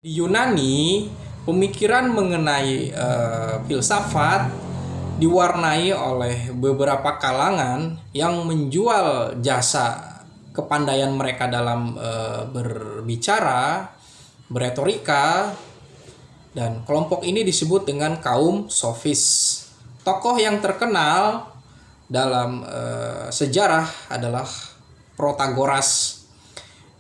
Di Yunani, pemikiran mengenai filsafat diwarnai oleh beberapa kalangan yang menjual jasa kepandaian mereka dalam berbicara, beretorika, dan kelompok ini disebut dengan kaum sofis. Tokoh yang terkenal dalam sejarah adalah Protagoras.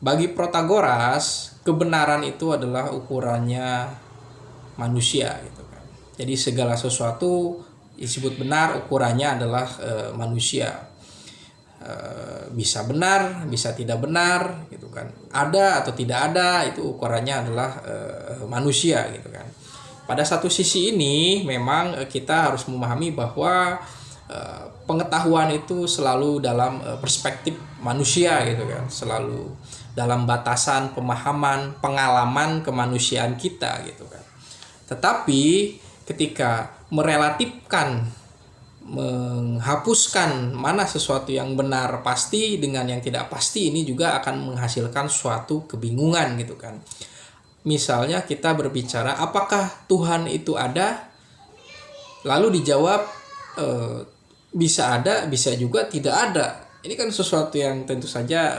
Bagi Protagoras, kebenaran itu adalah ukurannya manusia gitu kan. Jadi segala sesuatu disebut benar, ukurannya adalah manusia. Bisa benar, bisa tidak benar gitu kan. Ada atau tidak ada itu ukurannya adalah manusia gitu kan. Pada satu sisi ini memang kita harus memahami bahwa pengetahuan itu selalu dalam perspektif manusia gitu kan, selalu dalam batasan pemahaman, pengalaman kemanusiaan kita gitu kan. Tetapi ketika merelatifkan, menghapuskan mana sesuatu yang benar pasti dengan yang tidak pasti, ini juga akan menghasilkan suatu kebingungan gitu kan. Misalnya kita berbicara apakah Tuhan itu ada, lalu dijawab bisa ada, bisa juga tidak ada. Ini kan sesuatu yang tentu saja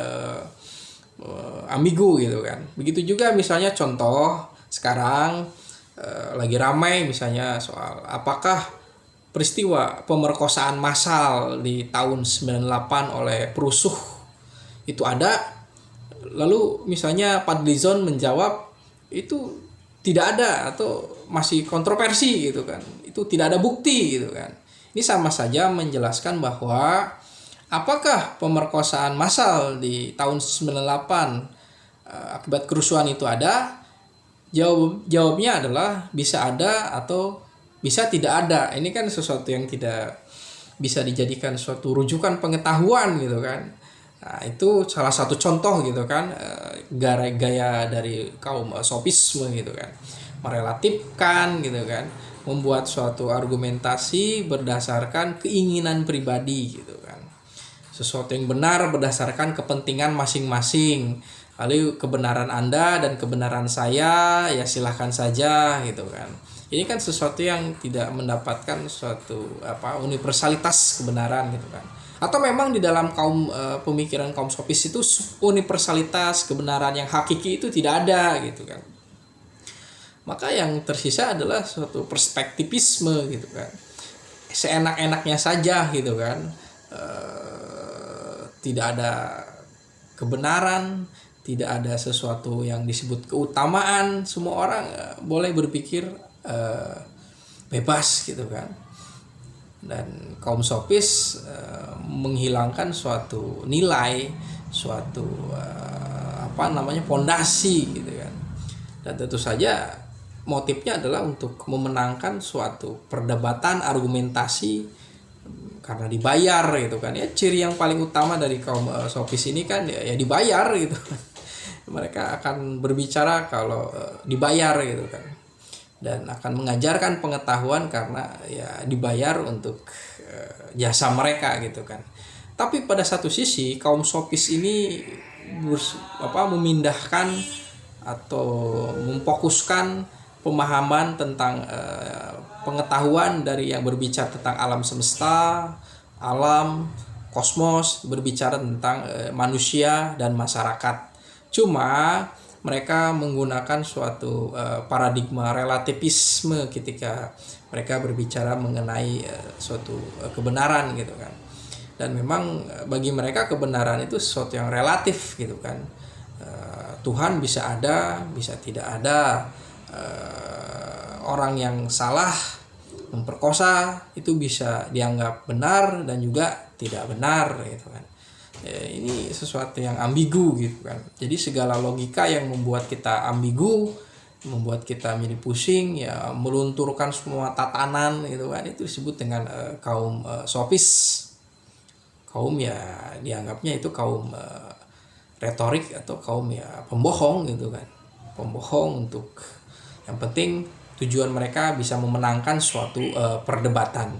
ambigu gitu kan. Begitu juga misalnya contoh sekarang lagi ramai misalnya soal apakah peristiwa pemerkosaan massal di tahun 98 oleh perusuh itu ada. Lalu misalnya Fadlizon menjawab itu tidak ada atau masih kontroversi gitu kan. Itu tidak ada bukti gitu kan. Ini sama saja menjelaskan bahwa apakah pemerkosaan massal di tahun 98 akibat kerusuhan itu ada? Jawabnya adalah bisa ada atau bisa tidak ada. Ini kan sesuatu yang tidak bisa dijadikan suatu rujukan pengetahuan gitu kan. Nah, itu salah satu contoh gitu kan, gaya dari kaum sofisme gitu kan. Merelatifkan gitu kan, membuat suatu argumentasi berdasarkan keinginan pribadi gitu kan. Sesuatu yang benar berdasarkan kepentingan masing-masing. Lalu kebenaran Anda dan kebenaran saya ya silahkan saja gitu kan. Ini kan sesuatu yang tidak mendapatkan suatu universalitas kebenaran gitu kan. Atau memang di dalam pemikiran kaum sofis itu universalitas kebenaran yang hakiki itu tidak ada gitu kan. Maka yang tersisa adalah suatu perspektivisme gitu kan. Seenak-enaknya saja gitu kan. Tidak ada kebenaran, tidak ada sesuatu yang disebut keutamaan. Semua orang boleh berpikir bebas gitu kan. Dan kaum sofis menghilangkan suatu nilai, suatu fondasi gitu kan. Dan tentu saja motifnya adalah untuk memenangkan suatu perdebatan, argumentasi, karena dibayar gitu kan. Ya ciri yang paling utama dari kaum sofis ini kan ya dibayar gitu. Mereka akan berbicara kalau dibayar gitu kan, dan akan mengajarkan pengetahuan karena ya dibayar untuk jasa mereka gitu kan. Tapi pada satu sisi kaum sofis ini memindahkan atau memfokuskan pemahaman tentang pengetahuan dari yang berbicara tentang alam semesta, alam, kosmos, berbicara tentang manusia dan masyarakat. Cuma mereka menggunakan suatu paradigma relativisme ketika mereka berbicara mengenai suatu kebenaran gitu kan. Dan memang bagi mereka kebenaran itu sesuatu yang relatif gitu kan. Tuhan bisa ada, bisa tidak ada. Orang yang salah memperkosa itu bisa dianggap benar dan juga tidak benar gitu kan. Ini sesuatu yang ambigu gitu kan. Jadi segala logika yang membuat kita ambigu, membuat kita menjadi pusing, ya melunturkan semua tatanan gitu kan, itu disebut dengan kaum sofis. Kaum ya dianggapnya itu kaum retorik atau kaum ya pembohong gitu kan. Pembohong untuk yang penting tujuan mereka bisa memenangkan suatu perdebatan.